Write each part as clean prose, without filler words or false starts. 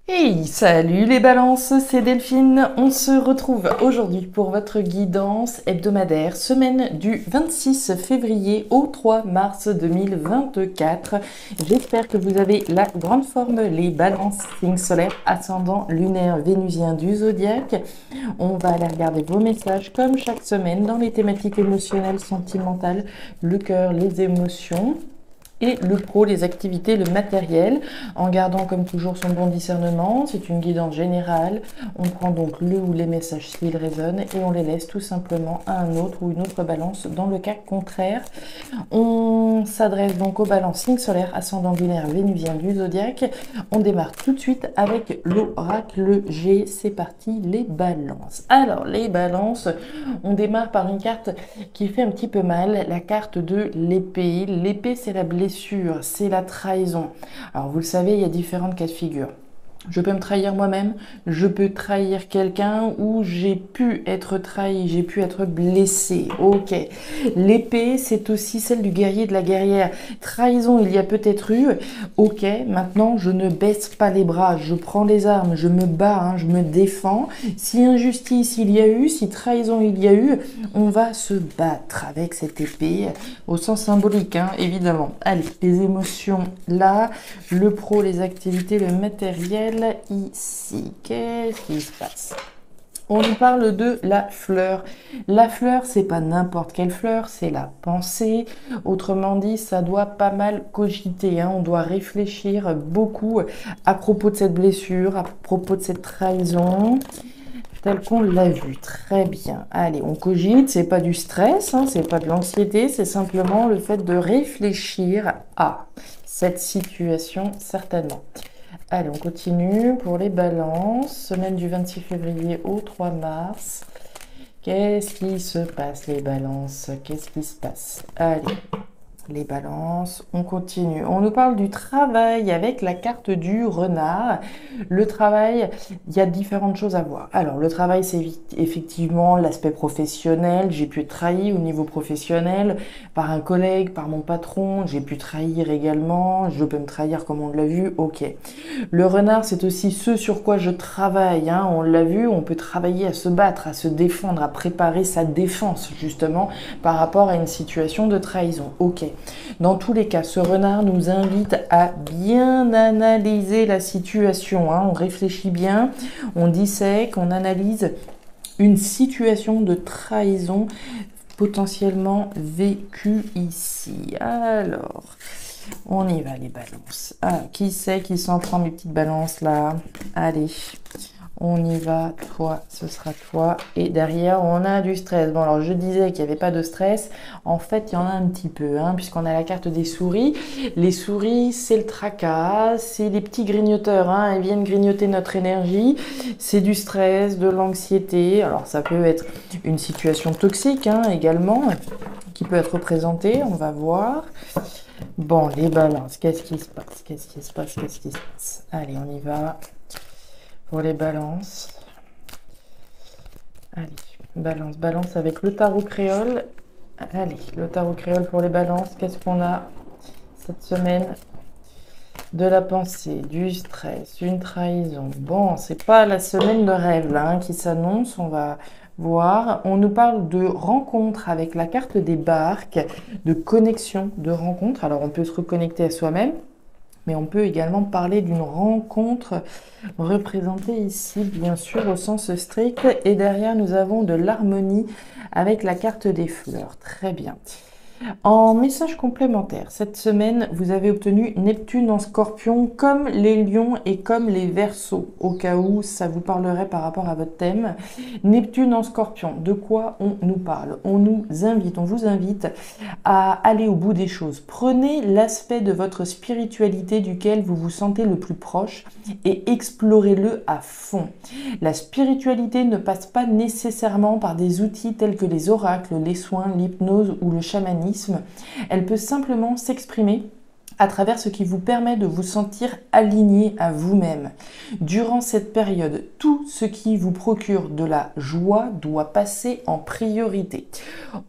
Hey, salut les balances, c'est Delphine. On se retrouve aujourd'hui pour votre guidance hebdomadaire, semaine du 26 février au 3 mars 2024. J'espère que vous avez la grande forme, les balances, signes solaires, ascendant lunaire vénusien du zodiaque. On va aller regarder vos messages comme chaque semaine dans les thématiques émotionnelles, sentimentales, le cœur, les émotions. Et le pro, les activités, le matériel, en gardant comme toujours son bon discernement. C'est une guidance générale. On prend donc le ou les messages s'ils résonnent et on les laisse tout simplement à un autre ou une autre balance dans le cas contraire. On s'adresse donc aux balances signe solaire, ascendant lunaire vénusien du zodiaque. On démarre tout de suite avec l'oracle G. C'est parti, les balances. Alors, les balances, on démarre par une carte qui fait un petit peu mal, la carte de l'épée. L'épée, c'est la blessure, c'est la trahison. Alors, vous le savez, il y a différentes cas de figure. Je peux me trahir moi-même, je peux trahir quelqu'un ou j'ai pu être trahi, j'ai pu être blessé. Ok. L'épée, c'est aussi celle du guerrier et de la guerrière. Trahison, il y a peut-être eu. Ok, maintenant, je ne baisse pas les bras, je prends les armes, je me bats, hein, je me défends. Si injustice il y a eu, si trahison il y a eu, on va se battre avec cette épée, au sens symbolique, hein, évidemment. Allez, les émotions là, le pro, les activités, le matériel. Ici, qu'est-ce qui se passe? On nous parle de la fleur. La fleur, c'est pas n'importe quelle fleur, c'est la pensée. Autrement dit, ça doit pas mal cogiter, hein. On doit réfléchir beaucoup à propos de cette blessure, à propos de cette trahison, tel qu'on l'a vu. Très bien. Allez, on cogite, c'est pas du stress, hein, c'est pas de l'anxiété, c'est simplement le fait de réfléchir à cette situation, certainement. Allez, on continue pour les balances. Semaine du 26 février au 3 mars. Qu'est-ce qui se passe, les balances? Qu'est-ce qui se passe? Allez, les balances, on continue. On nous parle du travail avec la carte du renard. Le travail, il y a différentes choses à voir. Alors, le travail, c'est effectivement l'aspect professionnel. J'ai pu être trahi au niveau professionnel par un collègue, par mon patron. J'ai pu trahir également. Je peux me trahir comme on l'a vu. Ok. Le renard, c'est aussi ce sur quoi je travaille, hein. On l'a vu, on peut travailler à se battre, à se défendre, à préparer sa défense, justement, par rapport à une situation de trahison. Ok. Dans tous les cas, ce renard nous invite à bien analyser la situation, hein. On réfléchit bien, on dissèque, on analyse une situation de trahison potentiellement vécue ici. Alors, on y va les balances. Ah, qui c'est qui s'en prend mes petites balances là? Allez, on y va. Toi, ce sera toi. Et derrière, on a du stress. Bon, alors je disais qu'il n'y avait pas de stress. En fait, il y en a un petit peu, hein, puisqu'on a la carte des souris. Les souris, c'est le tracas, c'est les petits grignoteurs, hein. Elles viennent grignoter notre énergie. C'est du stress, de l'anxiété. Alors, ça peut être une situation toxique, hein, également, qui peut être représentée. On va voir. Bon, les balances, qu'est-ce qui se passe? Qu'est-ce qui se passe? Qu'est-ce qui se passe? Allez, on y va pour les balances. Allez, balance avec le tarot créole. Allez, le tarot créole pour les balances. Qu'est-ce qu'on a cette semaine? De la pensée, du stress, une trahison. Bon, c'est pas la semaine de rêve là, hein, qui s'annonce. On va voir. On nous parle de rencontre avec la carte des barques, de connexion, de rencontre. Alors, on peut se reconnecter à soi-même, mais on peut également parler d'une rencontre représentée ici, bien sûr, au sens strict. Et derrière, nous avons de l'harmonie avec la carte des fleurs. Très bien. En message complémentaire, cette semaine, vous avez obtenu Neptune en Scorpion comme les lions et comme les Verseaux, au cas où ça vous parlerait par rapport à votre thème. Neptune en Scorpion, de quoi on nous parle? On nous invite, on vous invite à aller au bout des choses. Prenez l'aspect de votre spiritualité duquel vous vous sentez le plus proche et explorez-le à fond. La spiritualité ne passe pas nécessairement par des outils tels que les oracles, les soins, l'hypnose ou le chamanisme. Elle peut simplement s'exprimer à travers ce qui vous permet de vous sentir aligné à vous-même. Durant cette période, tout ce qui vous procure de la joie doit passer en priorité.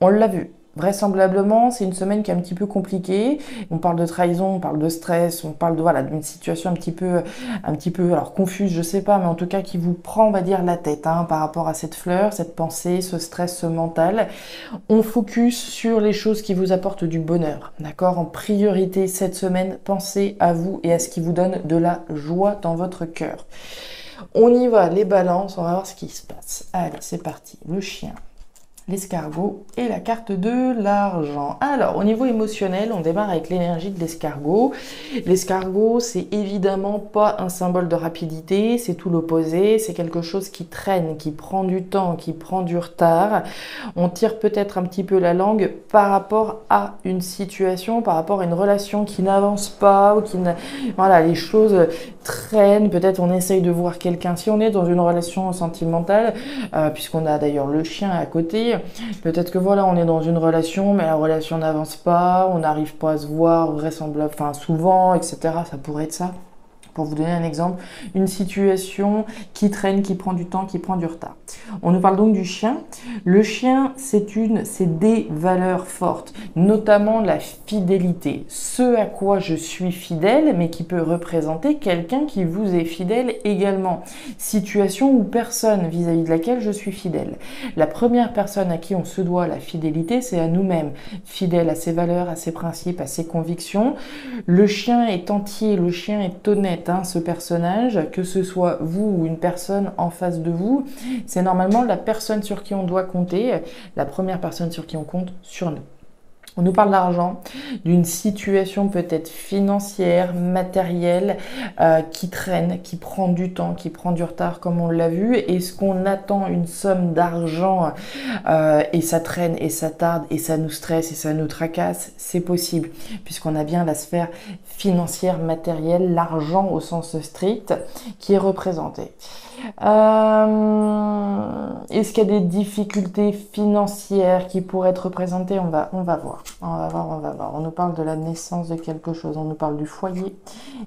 On l'a vu, Vraisemblablement, c'est une semaine qui est un petit peu compliquée. On parle de trahison, on parle de stress, on parle de voilà d'une situation un petit peu alors confuse, je sais pas, mais en tout cas qui vous prend, on va dire, la tête par rapport à cette fleur, cette pensée, ce stress, ce mental. On focus sur les choses qui vous apportent du bonheur, d'accord? En priorité cette semaine, pensez à vous et à ce qui vous donne de la joie dans votre cœur. On y va, les balances, on va voir ce qui se passe. Allez, c'est parti. Le chien, l'escargot et la carte de l'argent. Alors, au niveau émotionnel, on démarre avec l'énergie de l'escargot. L'escargot, c'est évidemment pas un symbole de rapidité, c'est tout l'opposé. C'est quelque chose qui traîne, qui prend du temps, qui prend du retard. On tire peut-être un petit peu la langue par rapport à une situation, par rapport à une relation qui n'avance pas ou qui ne... Voilà, les choses traînent. Peut-être on essaye de voir quelqu'un. Si on est dans une relation sentimentale, puisqu'on a d'ailleurs le chien à côté, peut-être que voilà, on est dans une relation, mais la relation n'avance pas, on n'arrive pas à se voir vraisemblablement, enfin souvent, etc. Ça pourrait être ça. Pour vous donner un exemple, une situation qui traîne, qui prend du temps, qui prend du retard. On nous parle donc du chien. Le chien, c'est des valeurs fortes, notamment la fidélité. Ce à quoi je suis fidèle, mais qui peut représenter quelqu'un qui vous est fidèle également. Situation ou personne vis-à-vis de laquelle je suis fidèle. La première personne à qui on se doit la fidélité, c'est à nous-mêmes. Fidèle à ses valeurs, à ses principes, à ses convictions. Le chien est entier, le chien est honnête. Ce personnage, que ce soit vous ou une personne en face de vous, c'est normalement la personne sur qui on doit compter, la première personne sur qui on compte sur nous. On nous parle d'argent, d'une situation peut-être financière, matérielle, qui traîne, qui prend du temps, qui prend du retard comme on l'a vu. Est-ce qu'on attend une somme d'argent et ça traîne et ça tarde et ça nous stresse et ça nous tracasse? C'est possible puisqu'on a bien la sphère financière, matérielle, l'argent au sens strict qui est représenté. Est-ce qu'il y a des difficultés financières qui pourraient être représentées? On va voir. On nous parle de la naissance de quelque chose, on nous parle du foyer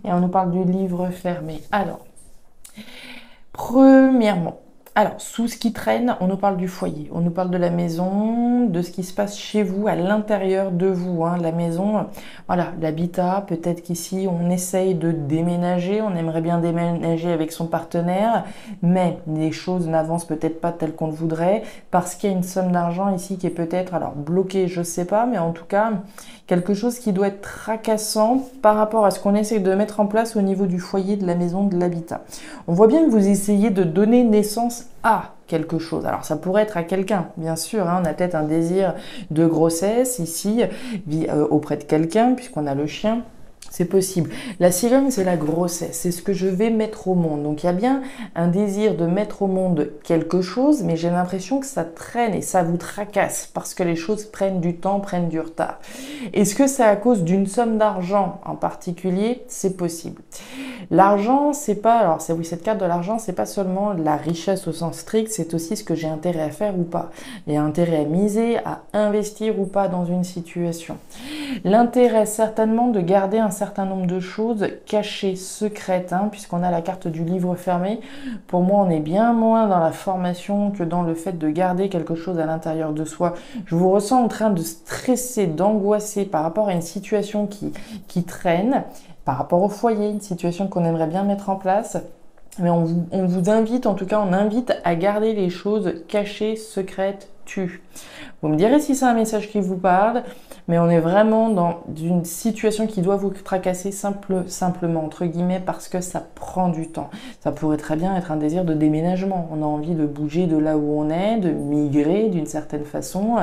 et on nous parle du livre fermé. Alors, premièrement, sous ce qui traîne, on nous parle du foyer, on nous parle de la maison, de ce qui se passe chez vous, à l'intérieur de vous, la maison, voilà, l'habitat, peut-être qu'ici on essaye de déménager, on aimerait bien déménager avec son partenaire, mais les choses n'avancent peut-être pas telles qu'on le voudrait, parce qu'il y a une somme d'argent ici qui est peut-être, alors bloquée, je sais pas, mais en tout cas, quelque chose qui doit être tracassant par rapport à ce qu'on essaye de mettre en place au niveau du foyer, de la maison, de l'habitat. On voit bien que vous essayez de donner naissance à quelque chose. Alors ça pourrait être à quelqu'un, bien sûr, on a peut-être un désir de grossesse ici, auprès de quelqu'un, puisqu'on a le chien. C'est possible. La cigogne, c'est la grossesse, c'est ce que je vais mettre au monde. Donc il y a bien un désir de mettre au monde quelque chose, mais j'ai l'impression que ça traîne et ça vous tracasse parce que les choses prennent du temps, prennent du retard. Est-ce que c'est à cause d'une somme d'argent en particulier? C'est possible. L'argent, c'est pas, alors c'est oui, cette carte de l'argent, c'est pas seulement la richesse au sens strict, c'est aussi ce que j'ai intérêt à faire ou pas. Il y a intérêt à miser, à investir ou pas dans une situation. L'intérêt certainement de garder un certain nombre de choses cachées, secrètes, puisqu'on a la carte du livre fermé. Pour moi, on est bien moins dans la formation que dans le fait de garder quelque chose à l'intérieur de soi. Je vous ressens en train de stresser, d'angoisser par rapport à une situation qui traîne, par rapport au foyer, une situation qu'on aimerait bien mettre en place. Mais on vous invite, en tout cas, on invite à garder les choses cachées, secrètes, tues. Vous me direz si c'est un message qui vous parle, mais on est vraiment dans une situation qui doit vous tracasser simplement, entre guillemets, parce que ça prend du temps. Ça pourrait très bien être un désir de déménagement. On a envie de bouger de là où on est, de migrer d'une certaine façon,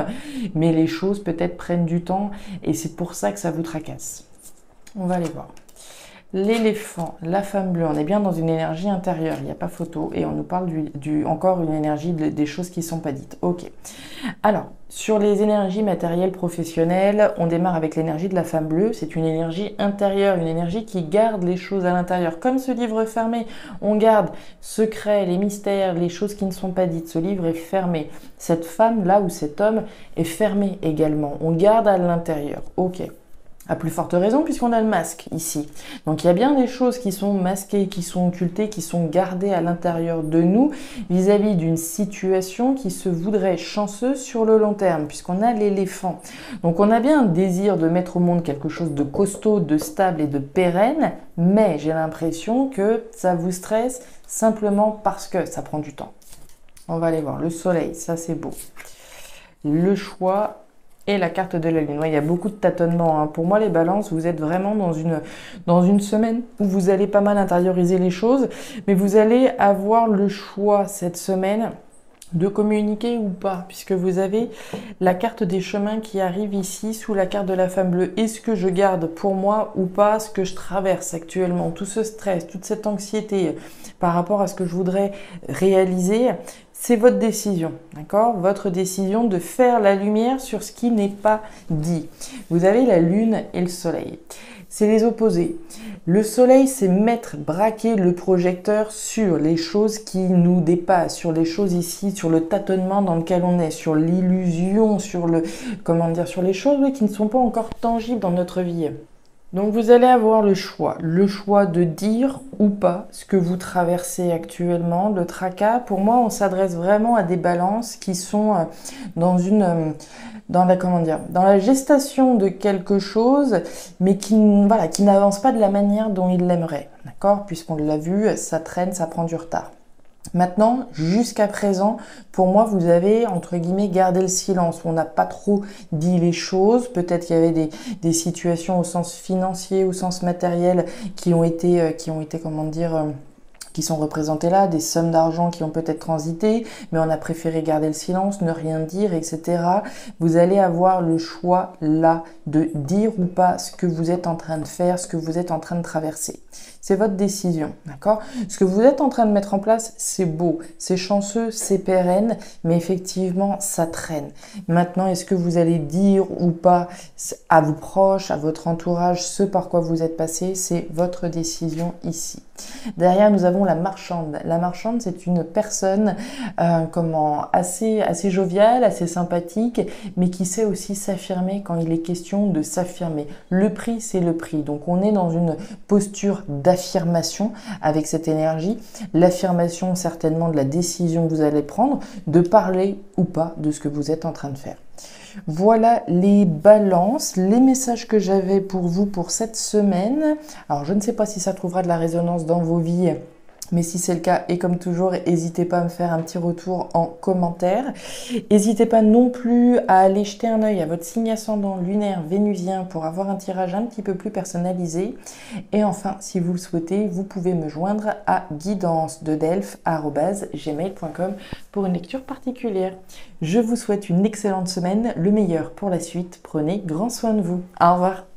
mais les choses peut-être prennent du temps et c'est pour ça que ça vous tracasse. On va aller voir. L'éléphant, la femme bleue, on est bien dans une énergie intérieure, il n'y a pas photo, et on nous parle encore une énergie des choses qui ne sont pas dites. Ok. Alors, sur les énergies matérielles professionnelles, on démarre avec l'énergie de la femme bleue, c'est une énergie intérieure, une énergie qui garde les choses à l'intérieur. Comme ce livre fermé, on garde secrets, les mystères, les choses qui ne sont pas dites. Ce livre est fermé. Cette femme-là ou cet homme est fermé également. On garde à l'intérieur. Ok. À plus forte raison puisqu'on a le masque ici. Donc il y a bien des choses qui sont masquées, qui sont occultées, qui sont gardées à l'intérieur de nous vis-à-vis d'une situation qui se voudrait chanceuse sur le long terme puisqu'on a l'éléphant. Donc on a bien un désir de mettre au monde quelque chose de costaud, de stable et de pérenne, mais j'ai l'impression que ça vous stresse simplement parce que ça prend du temps. On va aller voir le soleil, ça c'est beau. Le choix et la carte de la lune. Ouais, il y a beaucoup de tâtonnements, hein. Pour moi, les balances, vous êtes vraiment dans une semaine où vous allez pas mal intérioriser les choses, mais vous allez avoir le choix cette semaine de communiquer ou pas, puisque vous avez la carte des chemins qui arrive ici sous la carte de la femme bleue. Est-ce que je garde pour moi ou pas ce que je traverse actuellement, tout ce stress, toute cette anxiété par rapport à ce que je voudrais réaliser? C'est votre décision, d'accord? Votre décision de faire la lumière sur ce qui n'est pas dit. Vous avez la lune et le soleil. C'est les opposés. Le soleil, c'est braquer le projecteur sur les choses qui nous dépassent, sur les choses ici, sur le tâtonnement dans lequel on est, sur l'illusion, sur sur les choses qui ne sont pas encore tangibles dans notre vie. Donc vous allez avoir le choix de dire ou pas ce que vous traversez actuellement, le tracas. Pour moi, on s'adresse vraiment à des balances qui sont dans la gestation de quelque chose, mais qui n'avancent pas de la manière dont ils l'aimeraient, d'accord? Puisqu'on l'a vu, ça traîne, ça prend du retard. Maintenant, jusqu'à présent, pour moi, vous avez, entre guillemets, gardé le silence. On n'a pas trop dit les choses. Peut-être qu'il y avait des situations au sens financier, au sens matériel, qui sont représentées là, des sommes d'argent qui ont peut-être transité, mais on a préféré garder le silence, ne rien dire, etc. Vous allez avoir le choix là de dire ou pas ce que vous êtes en train de faire, ce que vous êtes en train de traverser. C'est votre décision, d'accord? Ce que vous êtes en train de mettre en place, c'est beau, c'est chanceux, c'est pérenne, mais effectivement, ça traîne. Maintenant, est-ce que vous allez dire ou pas à vos proches, à votre entourage, ce par quoi vous êtes passé? C'est votre décision ici. Derrière, nous avons la marchande. La marchande, c'est une personne assez joviale, assez sympathique, mais qui sait aussi s'affirmer quand il est question de s'affirmer. Le prix, c'est le prix. Donc, on est dans une posture d'affirmation avec cette énergie. L'affirmation, certainement, de la décision que vous allez prendre, de parler ou pas de ce que vous êtes en train de faire. Voilà les balances, les messages que j'avais pour vous pour cette semaine. Alors, je ne sais pas si ça trouvera de la résonance dans vos vies, mais si c'est le cas, et comme toujours, n'hésitez pas à me faire un petit retour en commentaire. N'hésitez pas non plus à aller jeter un œil à votre signe ascendant lunaire vénusien pour avoir un tirage un petit peu plus personnalisé. Et enfin, si vous le souhaitez, vous pouvez me joindre à guidancededelphes@gmail.com pour une lecture particulière. Je vous souhaite une excellente semaine, le meilleur pour la suite. Prenez grand soin de vous. Au revoir.